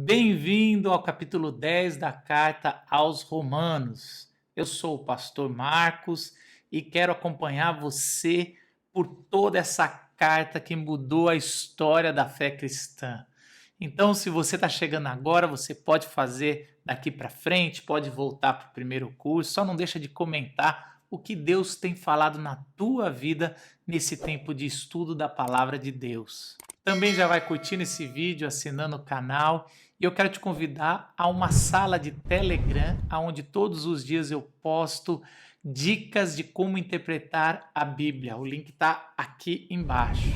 Bem-vindo ao capítulo 10 da carta aos Romanos. Eu sou o pastor Marcos e quero acompanhar você por toda essa carta que mudou a história da fé cristã. Então, se você está chegando agora, você pode fazer daqui para frente, pode voltar para o primeiro curso, só não deixa de comentar o que Deus tem falado na tua vida nesse tempo de estudo da palavra de Deus. Também já vai curtindo esse vídeo, assinando o canal, e eu quero te convidar a uma sala de Telegram, onde todos os dias eu posto dicas de como interpretar a Bíblia. O link está aqui embaixo.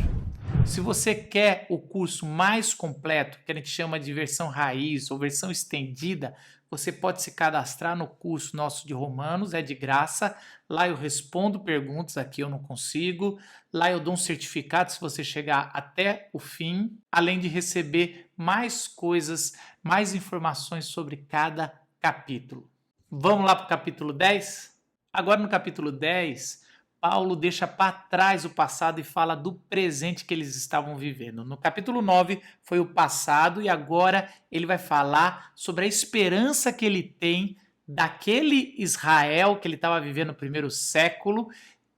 Se você quer o curso mais completo, que a gente chama de versão raiz ou versão estendida, você pode se cadastrar no curso nosso de Romanos, é de graça. Lá eu respondo perguntas, aqui eu não consigo. Lá eu dou um certificado se você chegar até o fim, além de receber mais coisas, mais informações sobre cada capítulo. Vamos lá para o capítulo 10? Agora no capítulo 10, Paulo deixa para trás o passado e fala do presente que eles estavam vivendo. No capítulo 9 foi o passado e agora ele vai falar sobre a esperança que ele tem daquele Israel que ele estava vivendo no primeiro século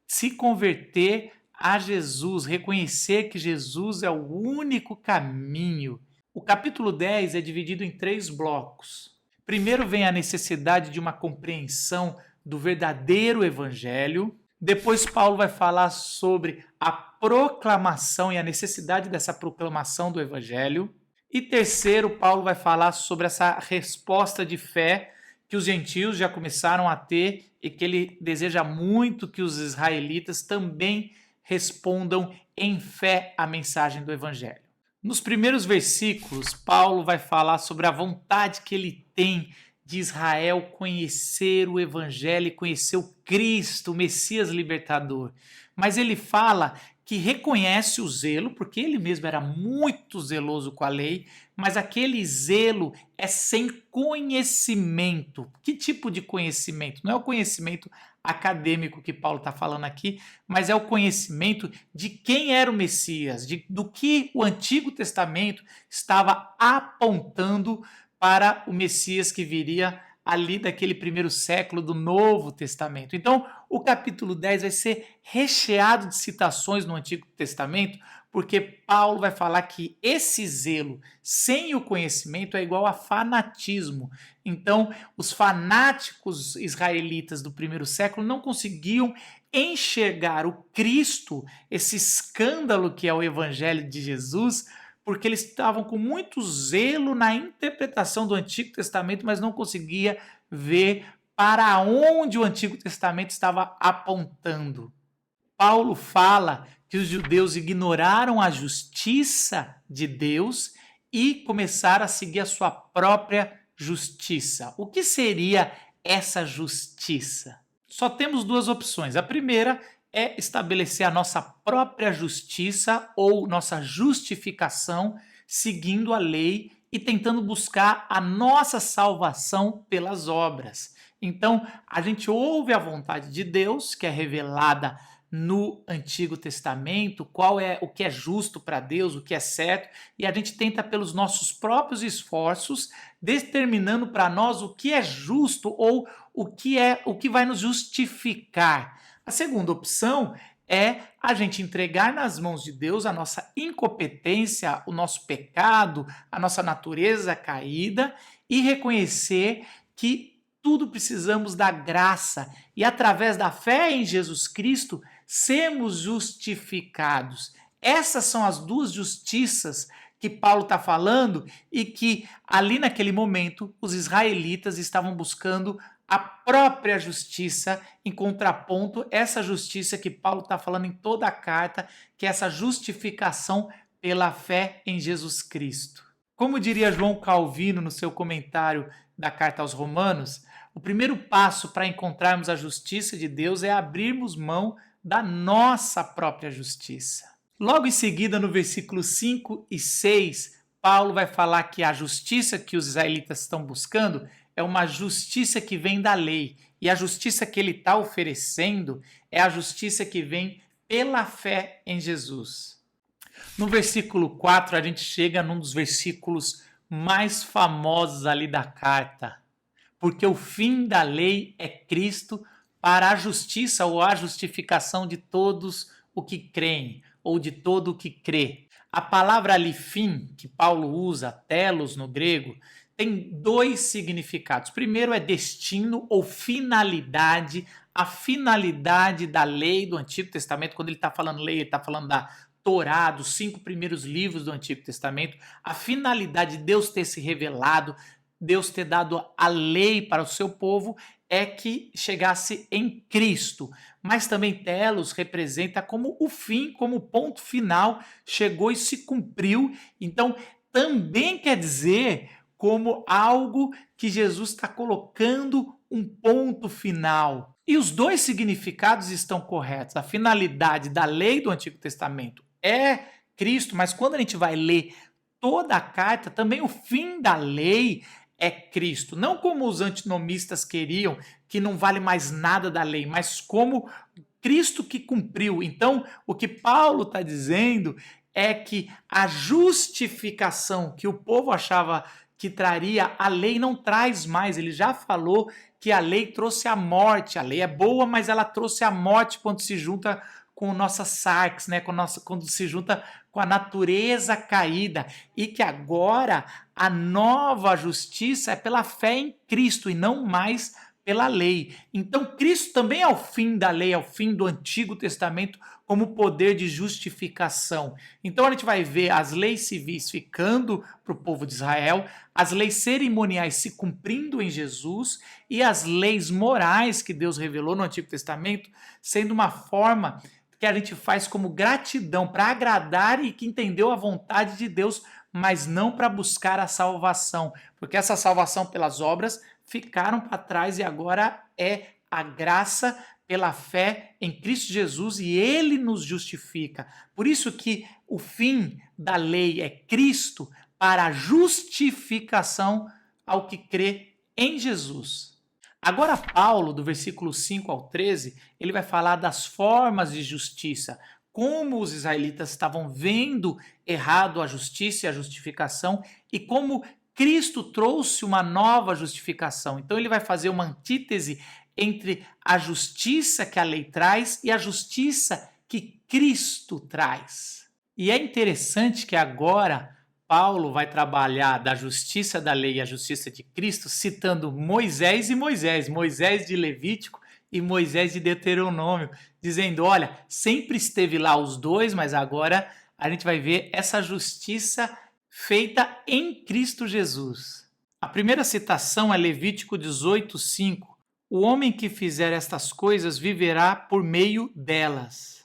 se converter a Jesus, reconhecer que Jesus é o único caminho. O capítulo 10 é dividido em 3 blocos. Primeiro vem a necessidade de uma compreensão do verdadeiro evangelho. Depois Paulo vai falar sobre a proclamação e a necessidade dessa proclamação do evangelho. E terceiro, Paulo vai falar sobre essa resposta de fé que os gentios já começaram a ter e que ele deseja muito que os israelitas também respondam em fé à mensagem do evangelho. Nos primeiros versículos, Paulo vai falar sobre a vontade que ele tem de Israel conhecer o Evangelho e conhecer o Cristo, o Messias libertador. Mas ele fala que reconhece o zelo, porque ele mesmo era muito zeloso com a lei, mas aquele zelo é sem conhecimento. Que tipo de conhecimento? Não é o conhecimento acadêmico que Paulo está falando aqui, mas é o conhecimento de quem era o Messias, do que o Antigo Testamento estava apontando para o Messias que viria ali daquele primeiro século do Novo Testamento. Então, o capítulo 10 vai ser recheado de citações no Antigo Testamento, porque Paulo vai falar que esse zelo sem o conhecimento é igual a fanatismo. Então, os fanáticos israelitas do primeiro século não conseguiam enxergar o Cristo, esse escândalo que é o Evangelho de Jesus, porque eles estavam com muito zelo na interpretação do Antigo Testamento, mas não conseguia ver para onde o Antigo Testamento estava apontando. Paulo fala que os judeus ignoraram a justiça de Deus e começaram a seguir a sua própria justiça. O que seria essa justiça? Só temos 2 opções. A primeira é estabelecer a nossa própria justiça ou nossa justificação seguindo a lei e tentando buscar a nossa salvação pelas obras. Então, a gente ouve a vontade de Deus, que é revelada no Antigo Testamento, qual é o que é justo para Deus, o que é certo, e a gente tenta pelos nossos próprios esforços, determinando para nós o que é justo ou o que vai nos justificar. A segunda opção é a gente entregar nas mãos de Deus a nossa incompetência, o nosso pecado, a nossa natureza caída e reconhecer que tudo precisamos da graça e através da fé em Jesus Cristo sermos justificados. Essas são as 2 justiças que Paulo está falando e que ali naquele momento os israelitas estavam buscando a própria justiça em contraponto essa justiça que Paulo está falando em toda a carta, que é essa justificação pela fé em Jesus Cristo. Como diria João Calvino no seu comentário da carta aos Romanos, o primeiro passo para encontrarmos a justiça de Deus é abrirmos mão da nossa própria justiça. Logo em seguida, no versículo 5 e 6, Paulo vai falar que a justiça que os israelitas estão buscando é uma justiça que vem da lei. E a justiça que ele está oferecendo é a justiça que vem pela fé em Jesus. No versículo 4, a gente chega num dos versículos mais famosos ali da carta, porque o fim da lei é Cristo para a justiça ou a justificação de todos o que creem, ou de todo o que crê. A palavra ali fim, que Paulo usa, telos no grego, tem dois significados. Primeiro é destino ou finalidade, a finalidade da lei do Antigo Testamento. Quando ele está falando lei, ele está falando da Torá, dos 5 primeiros livros do Antigo Testamento. A finalidade de Deus ter se revelado, Deus ter dado a lei para o seu povo, é que chegasse em Cristo. Mas também telos representa como o fim, como o ponto final, chegou e se cumpriu. Então, também quer dizer como algo que Jesus está colocando um ponto final. E os dois significados estão corretos. A finalidade da lei do Antigo Testamento é Cristo, mas quando a gente vai ler toda a carta, também o fim da lei é Cristo. Não como os antinomistas queriam, que não vale mais nada da lei, mas como Cristo que cumpriu. Então, o que Paulo está dizendo é que a justificação que o povo achava que traria, a lei não traz mais. Ele já falou que a lei trouxe a morte. A lei é boa, mas ela trouxe a morte quando se junta com nossa sarx, né? Quando se junta com a natureza caída, e que agora a nova justiça é pela fé em Cristo e não mais pela lei. Então Cristo também é o fim da lei, é o fim do Antigo Testamento como poder de justificação. Então a gente vai ver as leis civis ficando para o povo de Israel, as leis cerimoniais se cumprindo em Jesus e as leis morais que Deus revelou no Antigo Testamento sendo uma forma que a gente faz como gratidão para agradar e que entendeu a vontade de Deus, mas não para buscar a salvação, porque essa salvação pelas obras ficaram para trás e agora é a graça pela fé em Cristo Jesus e ele nos justifica. Por isso que o fim da lei é Cristo para a justificação ao que crê em Jesus. Agora Paulo, do versículo 5 ao 13, ele vai falar das formas de justiça, como os israelitas estavam vendo errado a justiça e a justificação e como Cristo trouxe uma nova justificação. Então ele vai fazer uma antítese entre a justiça que a lei traz e a justiça que Cristo traz. E é interessante que agora Paulo vai trabalhar da justiça da lei e a justiça de Cristo, citando Moisés e Moisés, Moisés de Levítico e Moisés de Deuteronômio, dizendo, olha, sempre esteve lá os dois, mas agora a gente vai ver essa justiça feita em Cristo Jesus. A primeira citação é Levítico 18:5. O homem que fizer estas coisas viverá por meio delas.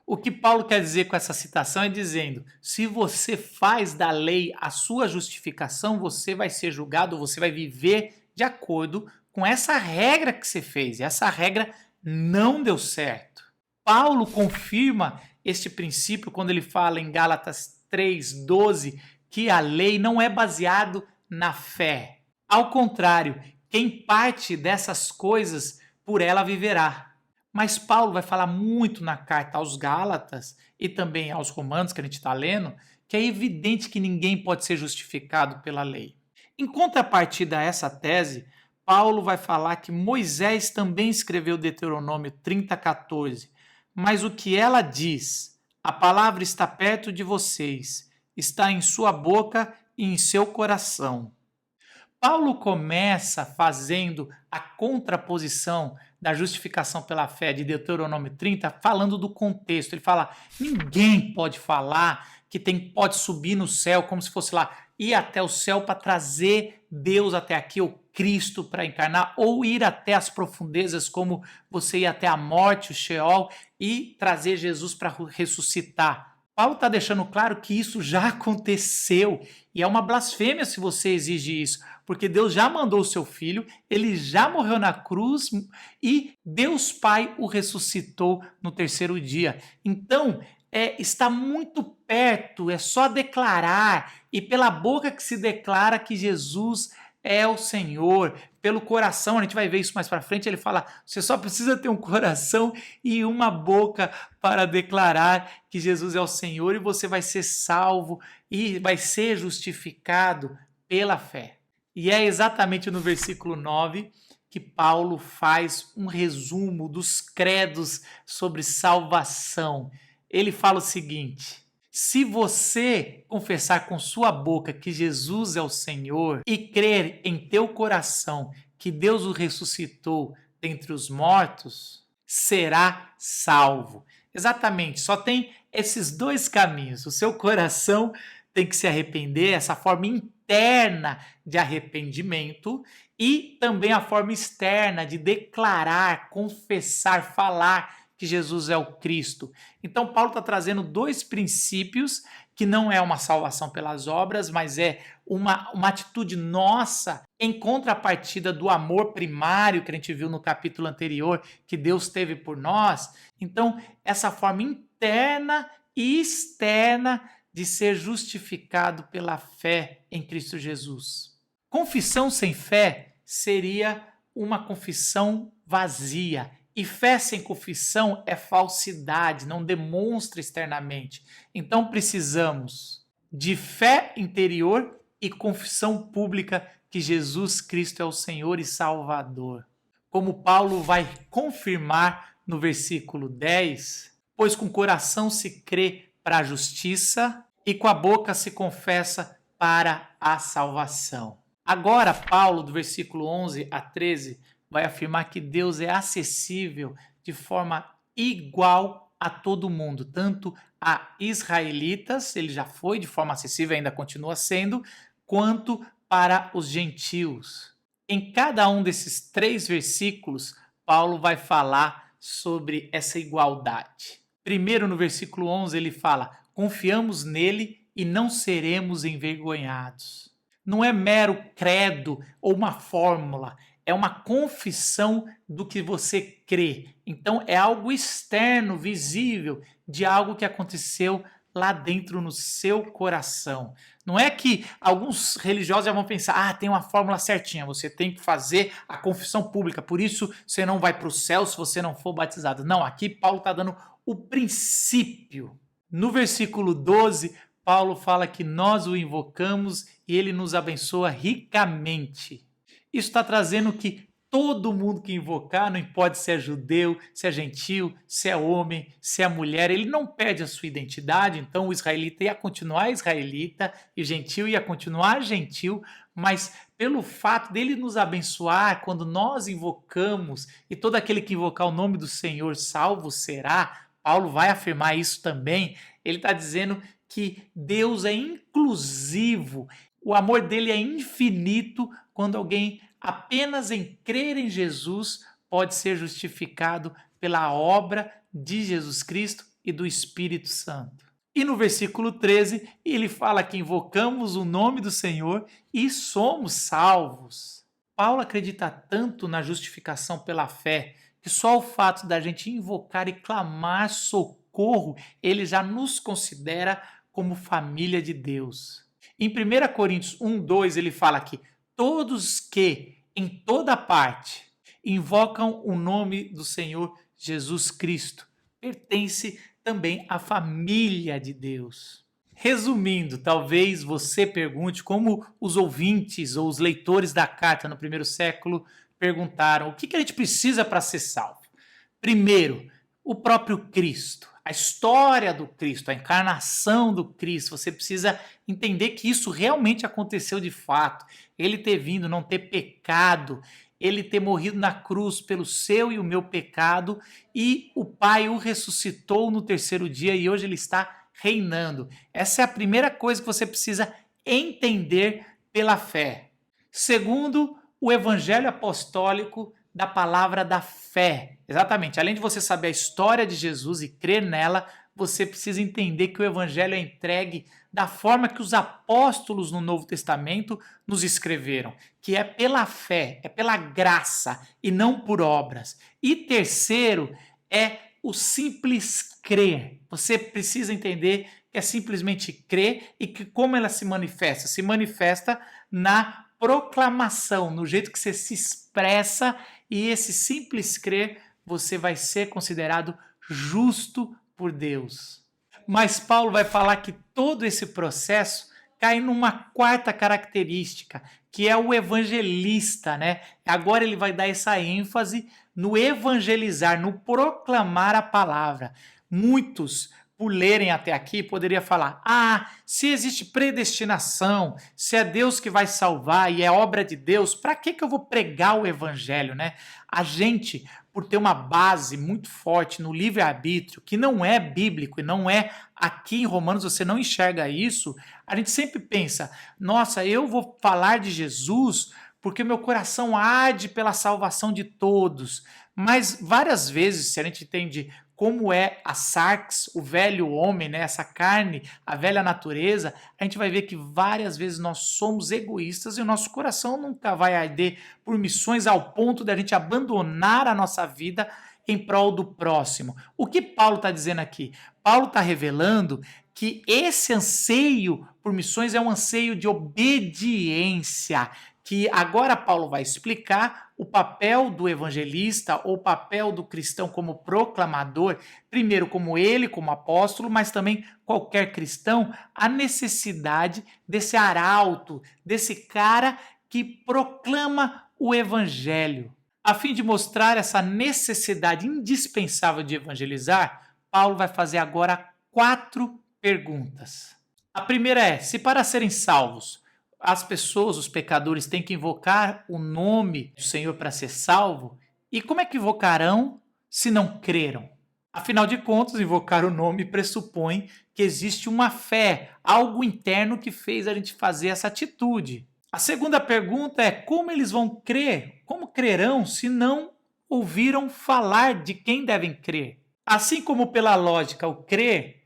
O que Paulo quer dizer com essa citação é dizendo, se você faz da lei a sua justificação, você vai ser julgado, você vai viver de acordo com essa regra que você fez. E essa regra não deu certo. Paulo confirma este princípio quando ele fala em Gálatas 3:12 que a lei não é baseado na fé. Ao contrário, quem parte dessas coisas, por ela viverá. Mas Paulo vai falar muito na carta aos Gálatas e também aos Romanos, que a gente está lendo, que é evidente que ninguém pode ser justificado pela lei. Em contrapartida a essa tese, Paulo vai falar que Moisés também escreveu Deuteronômio 30:14, mas o que ela diz, a palavra está perto de vocês, está em sua boca e em seu coração. Paulo começa fazendo a contraposição da justificação pela fé de Deuteronômio 30, falando do contexto. Ele fala, ninguém pode falar que pode subir no céu como se fosse lá, ir até o céu para trazer Deus até aqui, ou Cristo para encarnar, ou ir até as profundezas como você ir até a morte, o Sheol, e trazer Jesus para ressuscitar. Paulo está deixando claro que isso já aconteceu e é uma blasfêmia se você exige isso, porque Deus já mandou o seu filho, ele já morreu na cruz e Deus Pai o ressuscitou no terceiro dia. Então, está muito perto, é só declarar, e pela boca que se declara que Jesus é o Senhor, pelo coração, a gente vai ver isso mais para frente, ele fala, você só precisa ter um coração e uma boca para declarar que Jesus é o Senhor e você vai ser salvo e vai ser justificado pela fé. E é exatamente no versículo 9 que Paulo faz um resumo dos credos sobre salvação. Ele fala o seguinte: se você confessar com sua boca que Jesus é o Senhor e crer em teu coração que Deus o ressuscitou dentre os mortos, será salvo. Exatamente, só tem esses dois caminhos. O seu coração tem que se arrepender, essa forma interna de arrependimento, e também a forma externa de declarar, confessar, falar que Jesus é o Cristo. Então, Paulo está trazendo dois princípios que não é uma salvação pelas obras, mas é uma atitude nossa em contrapartida do amor primário que a gente viu no capítulo anterior, que Deus teve por nós. Então, essa forma interna e externa de ser justificado pela fé em Cristo Jesus. Confissão sem fé seria uma confissão vazia. E fé sem confissão é falsidade, não demonstra externamente. Então precisamos de fé interior e confissão pública que Jesus Cristo é o Senhor e Salvador. Como Paulo vai confirmar no versículo 10, pois com o coração se crê para a justiça e com a boca se confessa para a salvação. Agora, Paulo, do versículo 11 a 13, vai afirmar que Deus é acessível de forma igual a todo mundo, tanto a israelitas, ele já foi de forma acessível, ainda continua sendo, quanto para os gentios. Em cada um desses 3 versículos, Paulo vai falar sobre essa igualdade. Primeiro, no versículo 11, ele fala: confiamos nele e não seremos envergonhados. Não é mero credo ou uma fórmula, é uma confissão do que você crê. Então é algo externo, visível, de algo que aconteceu lá dentro no seu coração. Não é que alguns religiosos já vão pensar, tem uma fórmula certinha, você tem que fazer a confissão pública, por isso você não vai para o céu se você não for batizado. Não, aqui Paulo está dando o princípio. No versículo 12, Paulo fala que nós o invocamos e ele nos abençoa ricamente. Isso está trazendo que todo mundo que invocar, não importa se é judeu, se é gentil, se é homem, se é mulher, ele não perde a sua identidade. Então o israelita ia continuar israelita e o gentil ia continuar gentil, mas pelo fato dele nos abençoar, quando nós invocamos, e todo aquele que invocar o nome do Senhor salvo será, Paulo vai afirmar isso também. Ele está dizendo que Deus é inclusivo, o amor dele é infinito quando alguém apenas em crer em Jesus pode ser justificado pela obra de Jesus Cristo e do Espírito Santo. E no versículo 13, ele fala que invocamos o nome do Senhor e somos salvos. Paulo acredita tanto na justificação pela fé que só o fato da gente invocar e clamar socorro, ele já nos considera como família de Deus. Em 1 Coríntios 1:2 ele fala que todos que, em toda parte, invocam o nome do Senhor Jesus Cristo, pertence também à família de Deus. Resumindo, talvez você pergunte como os ouvintes ou os leitores da carta no primeiro século perguntaram: o que a gente precisa para ser salvo? Primeiro, o próprio Cristo. A história do Cristo, a encarnação do Cristo, você precisa entender que isso realmente aconteceu de fato. Ele ter vindo, não ter pecado, ele ter morrido na cruz pelo seu e o meu pecado, e o Pai o ressuscitou no terceiro dia e hoje ele está reinando. Essa é a primeira coisa que você precisa entender pela fé. Segundo, o evangelho apostólico da palavra da fé. Exatamente, além de você saber a história de Jesus e crer nela, você precisa entender que o evangelho é entregue da forma que os apóstolos no Novo Testamento nos escreveram, que é pela fé, é pela graça e não por obras. E terceiro, é o simples crer. Você precisa entender que é simplesmente crer e que como ela se manifesta? Se manifesta na proclamação, no jeito que você se expressa, e esse simples crer, você vai ser considerado justo por Deus. Mas Paulo vai falar que todo esse processo cai numa quarta característica, que é o evangelista, né? Agora ele vai dar essa ênfase no evangelizar, no proclamar a palavra. Muitos, por lerem até aqui, poderia falar: se existe predestinação, se é Deus que vai salvar e é obra de Deus, para que eu vou pregar o evangelho, né? A gente, por ter uma base muito forte no livre-arbítrio, que não é bíblico e não é aqui em Romanos, você não enxerga isso, a gente sempre pensa: nossa, eu vou falar de Jesus porque meu coração arde pela salvação de todos. Mas várias vezes, se a gente entende como é a sarx, o velho homem, né, essa carne, a velha natureza, a gente vai ver que várias vezes nós somos egoístas e o nosso coração nunca vai arder por missões ao ponto de a gente abandonar a nossa vida em prol do próximo. O que Paulo está dizendo aqui? Paulo está revelando que esse anseio por missões é um anseio de obediência, que agora Paulo vai explicar o papel do evangelista ou o papel do cristão como proclamador, primeiro como ele, como apóstolo, mas também qualquer cristão, a necessidade desse arauto, desse cara que proclama o evangelho. A fim de mostrar essa necessidade indispensável de evangelizar, Paulo vai fazer agora 4 perguntas. A primeira é: se para serem salvos as pessoas, os pecadores, têm que invocar o nome do Senhor para ser salvo, e como é que invocarão se não creram? Afinal de contas, invocar o nome pressupõe que existe uma fé, algo interno que fez a gente fazer essa atitude. A segunda pergunta é: como eles vão crer? Como crerão se não ouviram falar de quem devem crer? Assim como pela lógica o crer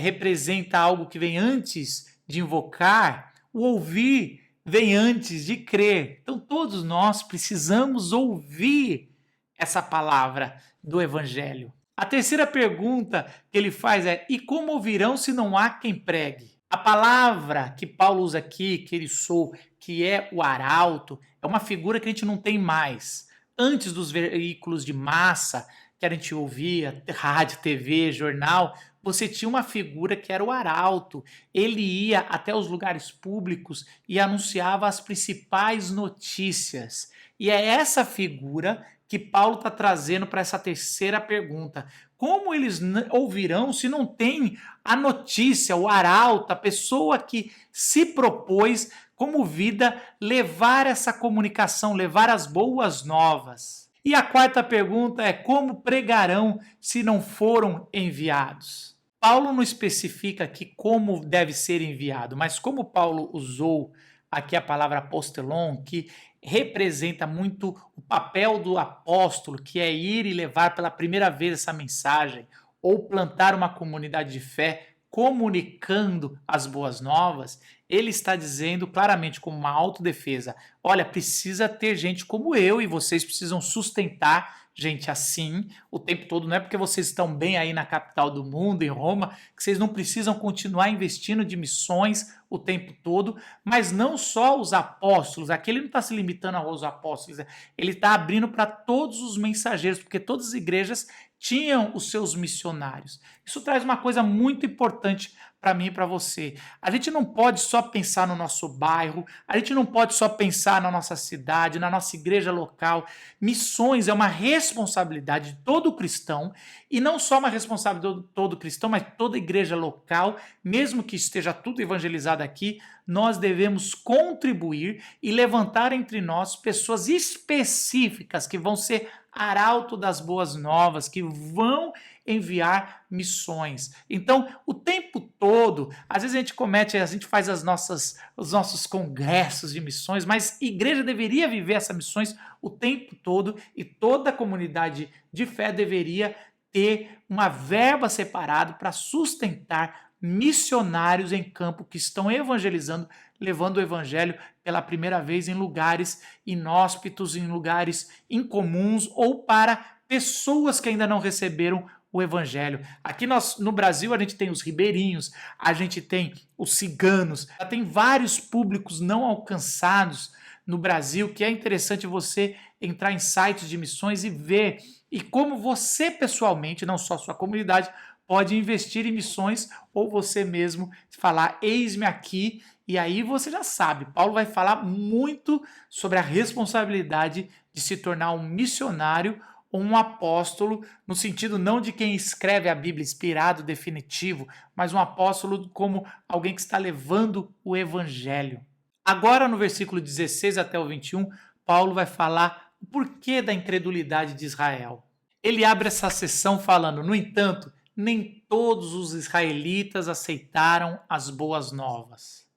representa algo que vem antes de invocar, o ouvir vem antes de crer. Então todos nós precisamos ouvir essa palavra do evangelho. A terceira pergunta que ele faz é: e como ouvirão se não há quem pregue? A palavra que Paulo usa aqui, que ele sou, que é o arauto, é uma figura que a gente não tem mais. Antes dos veículos de massa que a gente ouvia, rádio, TV, jornal, você tinha uma figura que era o arauto. Ele ia até os lugares públicos e anunciava as principais notícias. E é essa figura que Paulo está trazendo para essa terceira pergunta. Como eles ouvirão se não tem a notícia, o arauto, a pessoa que se propôs como vida levar essa comunicação, levar as boas novas? E a quarta pergunta é: como pregarão se não foram enviados? Paulo não especifica aqui como deve ser enviado, mas como Paulo usou aqui a palavra apostelon, que representa muito o papel do apóstolo, que é ir e levar pela primeira vez essa mensagem, ou plantar uma comunidade de fé comunicando as boas novas, ele está dizendo claramente, como uma autodefesa: olha, precisa ter gente como eu e vocês precisam sustentar gente assim o tempo todo. Não é porque vocês estão bem aí na capital do mundo, em Roma, que vocês não precisam continuar investindo de missões o tempo todo, mas não só os apóstolos. Aqui ele não está se limitando aos apóstolos, ele está abrindo para todos os mensageiros, porque todas as igrejas tinham os seus missionários. Isso traz uma coisa muito importante para mim e para você. A gente não pode só pensar no nosso bairro, a gente não pode só pensar na nossa cidade, na nossa igreja local. Missões é uma responsabilidade de todo cristão, e não só uma responsabilidade de todo cristão, mas toda igreja local, mesmo que esteja tudo evangelizado aqui, nós devemos contribuir e levantar entre nós pessoas específicas que vão ser arauto das boas novas, que vão enviar missões. Então, o tempo todo, às vezes a gente faz os nossos congressos de missões, mas a igreja deveria viver essas missões o tempo todo, e toda a comunidade de fé deveria ter uma verba separada para sustentar missionários em campo que estão evangelizando, levando o evangelho pela primeira vez em lugares inóspitos, em lugares incomuns, ou para pessoas que ainda não receberam o evangelho. Aqui no Brasil a gente tem os ribeirinhos, a gente tem os ciganos, tem vários públicos não alcançados no Brasil, que é interessante você entrar em sites de missões e ver, e como você pessoalmente, não só a sua comunidade, pode investir em missões, ou você mesmo falar: eis-me aqui, E aí você já sabe, Paulo vai falar muito sobre a responsabilidade de se tornar um missionário ou um apóstolo, no sentido não de quem escreve a Bíblia inspirado, definitivo, mas um apóstolo como alguém que está levando o evangelho. Agora, no versículo 16 até o 21, Paulo vai falar o porquê da incredulidade de Israel. Ele abre essa sessão falando: no entanto, nem todos os israelitas aceitaram as boas novas.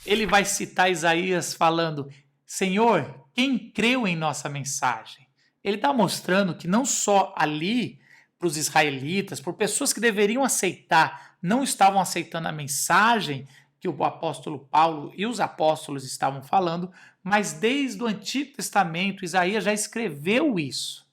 Ele vai citar Isaías falando: Senhor, quem creu em nossa mensagem? Ele está mostrando que não só ali, para os israelitas, por pessoas que deveriam aceitar, não estavam aceitando a mensagem que o apóstolo Paulo e os apóstolos estavam falando, mas desde o Antigo Testamento, Isaías já escreveu isso.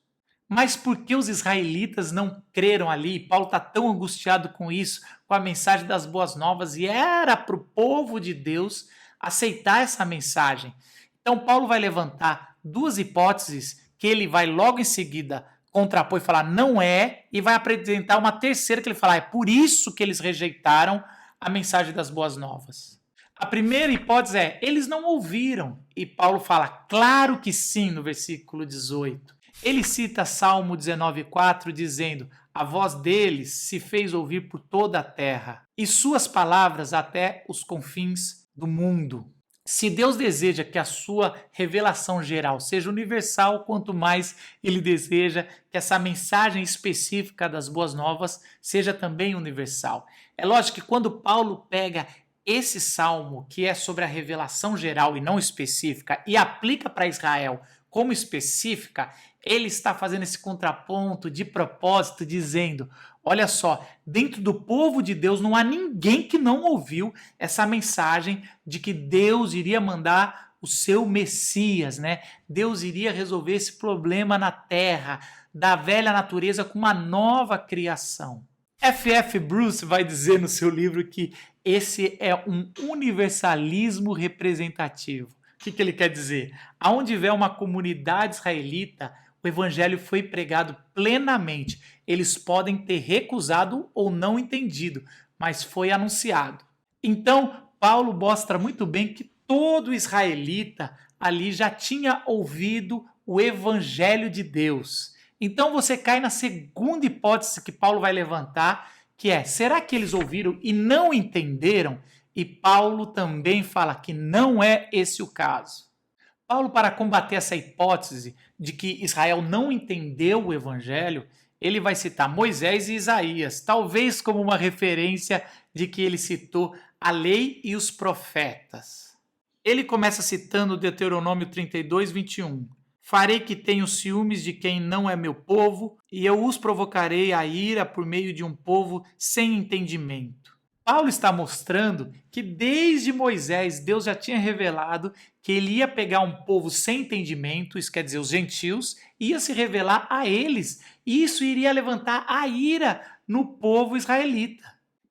Mas por que os israelitas não creram ali? Paulo está tão angustiado com isso, com a mensagem das boas novas, e era para o povo de Deus aceitar essa mensagem. Então, Paulo vai levantar duas hipóteses que ele vai logo em seguida contrapor e falar não é, e vai apresentar uma terceira que ele fala é por isso que eles rejeitaram a mensagem das boas novas. A primeira hipótese é eles não ouviram, e Paulo fala claro que sim no versículo 18. Ele cita Salmo 19,4 dizendo: a voz deles se fez ouvir por toda a terra, e suas palavras até os confins do mundo. Se Deus deseja que a sua revelação geral seja universal, quanto mais ele deseja que essa mensagem específica das boas novas seja também universal. É lógico que quando Paulo pega esse salmo, que é sobre a revelação geral e não específica, e aplica para Israel como específica, ele está fazendo esse contraponto de propósito, dizendo: olha só, dentro do povo de Deus não há ninguém que não ouviu essa mensagem de que Deus iria mandar o seu Messias, né? Deus iria resolver esse problema na terra, da velha natureza com uma nova criação. F.F. Bruce vai dizer no seu livro que esse é um universalismo representativo. O que ele quer dizer? Aonde houver uma comunidade israelita, o evangelho foi pregado plenamente. Eles podem ter recusado ou não entendido, mas foi anunciado. Então, Paulo mostra muito bem que todo israelita ali já tinha ouvido o evangelho de Deus. Então você cai na segunda hipótese que Paulo vai levantar, que é: será que eles ouviram e não entenderam? E Paulo também fala que não é esse o caso. Paulo, para combater essa hipótese de que Israel não entendeu o evangelho, ele vai citar Moisés e Isaías, talvez como uma referência de que ele citou a lei e os profetas. Ele começa citando Deuteronômio 32, 21. Farei que tenham ciúmes de quem não é meu povo, e eu os provocarei a ira por meio de um povo sem entendimento. Paulo está mostrando que desde Moisés Deus já tinha revelado que ele ia pegar um povo sem entendimento, isso quer dizer os gentios, ia se revelar a eles, e isso iria levantar a ira no povo israelita.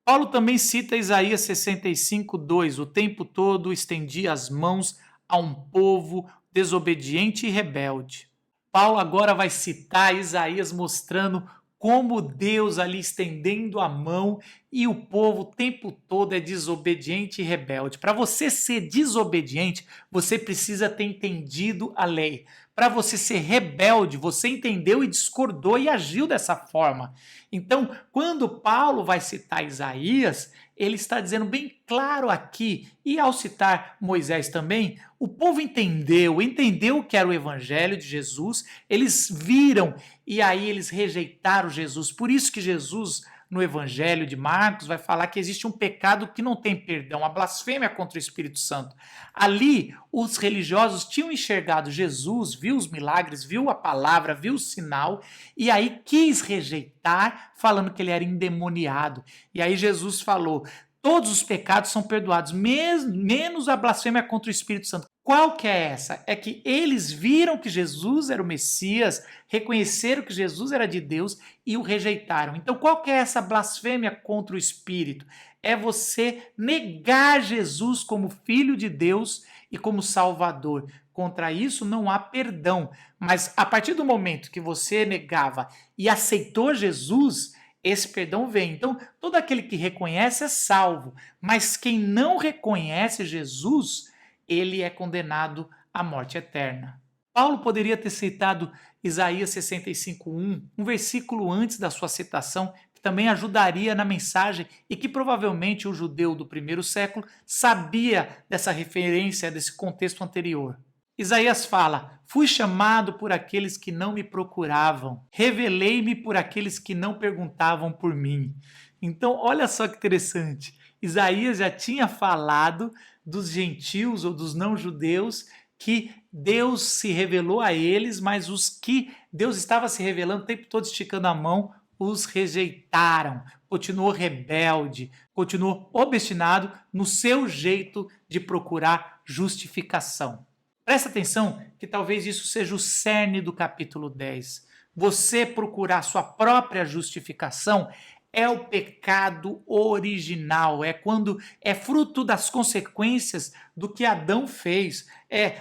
Paulo também cita Isaías 65, 2, o tempo todo estendia as mãos a um povo desobediente e rebelde. Paulo agora vai citar Isaías mostrando como Deus ali estendendo a mão e o povo o tempo todo é desobediente e rebelde. Para você ser desobediente, você precisa ter entendido a lei. Para você ser rebelde, você entendeu e discordou e agiu dessa forma. Então, quando Paulo vai citar Isaías, ele está dizendo bem claro aqui, e ao citar Moisés também, o povo entendeu que era o evangelho de Jesus, eles viram e aí eles rejeitaram Jesus. Por isso que Jesus, no evangelho de Marcos, vai falar que existe um pecado que não tem perdão, a blasfêmia contra o Espírito Santo. Ali, os religiosos tinham enxergado Jesus, viu os milagres, viu a palavra, viu o sinal, e aí quis rejeitar, falando que ele era endemoniado. E aí Jesus falou: todos os pecados são perdoados, menos a blasfêmia contra o Espírito Santo. Qual que é essa? É que eles viram que Jesus era o Messias, reconheceram que Jesus era de Deus e o rejeitaram. Então, qual que é essa blasfêmia contra o Espírito? É você negar Jesus como Filho de Deus e como Salvador. Contra isso não há perdão. Mas a partir do momento que você negava e aceitou Jesus, esse perdão vem. Então, todo aquele que reconhece é salvo, mas quem não reconhece Jesus, ele é condenado à morte eterna. Paulo poderia ter citado Isaías 65:1, um versículo antes da sua citação, que também ajudaria na mensagem e que provavelmente o judeu do primeiro século sabia dessa referência, desse contexto anterior. Isaías fala: fui chamado por aqueles que não me procuravam, revelei-me por aqueles que não perguntavam por mim. Então, olha só que interessante. Isaías já tinha falado dos gentios ou dos não-judeus que Deus se revelou a eles, mas os que Deus estava se revelando o tempo todo esticando a mão, os rejeitaram. Continuou rebelde, continuou obstinado no seu jeito de procurar justificação. Presta atenção que talvez isso seja o cerne do capítulo 10. Você procurar sua própria justificação é o pecado original, é quando é fruto das consequências do que Adão fez.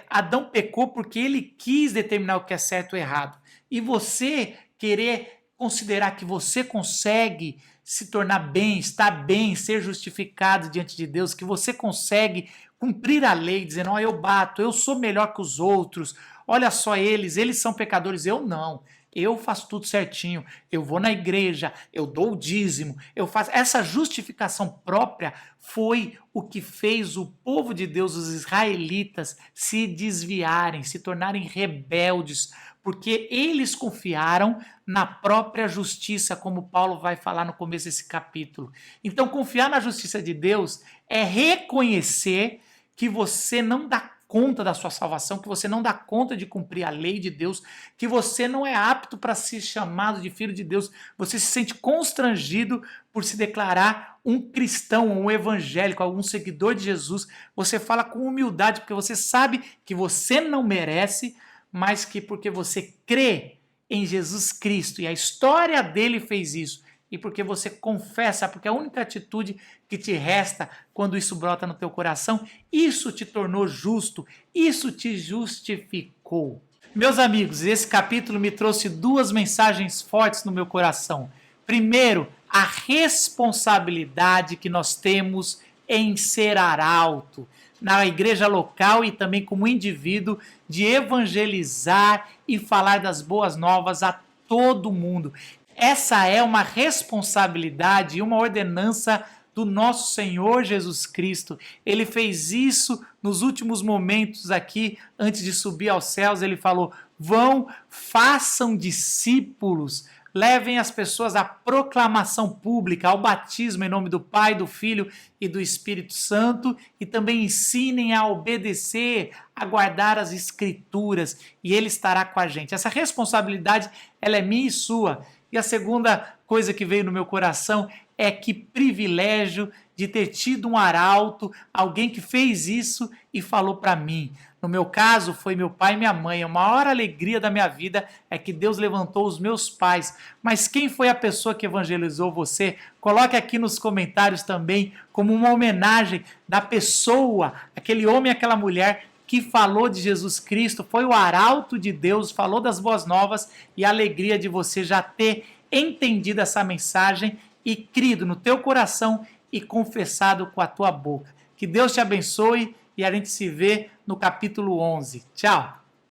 Adão pecou porque ele quis determinar o que é certo ou errado. E você querer considerar que você consegue se tornar bem, estar bem, ser justificado diante de Deus, que você consegue cumprir a lei, dizendo, eu bato, eu sou melhor que os outros, olha só eles são pecadores, eu não. Eu faço tudo certinho, eu vou na igreja, eu dou o dízimo, eu faço. Essa justificação própria foi o que fez o povo de Deus, os israelitas, se desviarem, se tornarem rebeldes, porque eles confiaram na própria justiça, como Paulo vai falar no começo desse capítulo. Então, confiar na justiça de Deus é reconhecer que você não dá conta da sua salvação, que você não dá conta de cumprir a lei de Deus, que você não é apto para ser chamado de filho de Deus, você se sente constrangido por se declarar um cristão, um evangélico, algum seguidor de Jesus, você fala com humildade, porque você sabe que você não merece, mas que porque você crê em Jesus Cristo, e a história dele fez isso, e porque você confessa, porque a única atitude que te resta quando isso brota no teu coração, isso te tornou justo, isso te justificou. Meus amigos, esse capítulo me trouxe duas mensagens fortes no meu coração. Primeiro, a responsabilidade que nós temos em ser arauto, na igreja local e também como indivíduo, de evangelizar e falar das boas novas a todo mundo. Essa é uma responsabilidade e uma ordenança do nosso Senhor Jesus Cristo. Ele fez isso nos últimos momentos aqui, antes de subir aos céus. Ele falou, vão, façam discípulos, levem as pessoas à proclamação pública, ao batismo em nome do Pai, do Filho e do Espírito Santo, e também ensinem a obedecer, a guardar as Escrituras, e Ele estará com a gente. Essa responsabilidade, ela é minha e sua. E a segunda coisa que veio no meu coração é que privilégio de ter tido um arauto, alguém que fez isso e falou para mim. No meu caso, foi meu pai e minha mãe. A maior alegria da minha vida é que Deus levantou os meus pais. Mas quem foi a pessoa que evangelizou você? Coloque aqui nos comentários também, como uma homenagem da pessoa, aquele homem e aquela mulher que falou de Jesus Cristo, foi o arauto de Deus, falou das boas novas, e a alegria de você já ter entendido essa mensagem e crido no teu coração e confessado com a tua boca. Que Deus te abençoe e a gente se vê no capítulo 11. Tchau!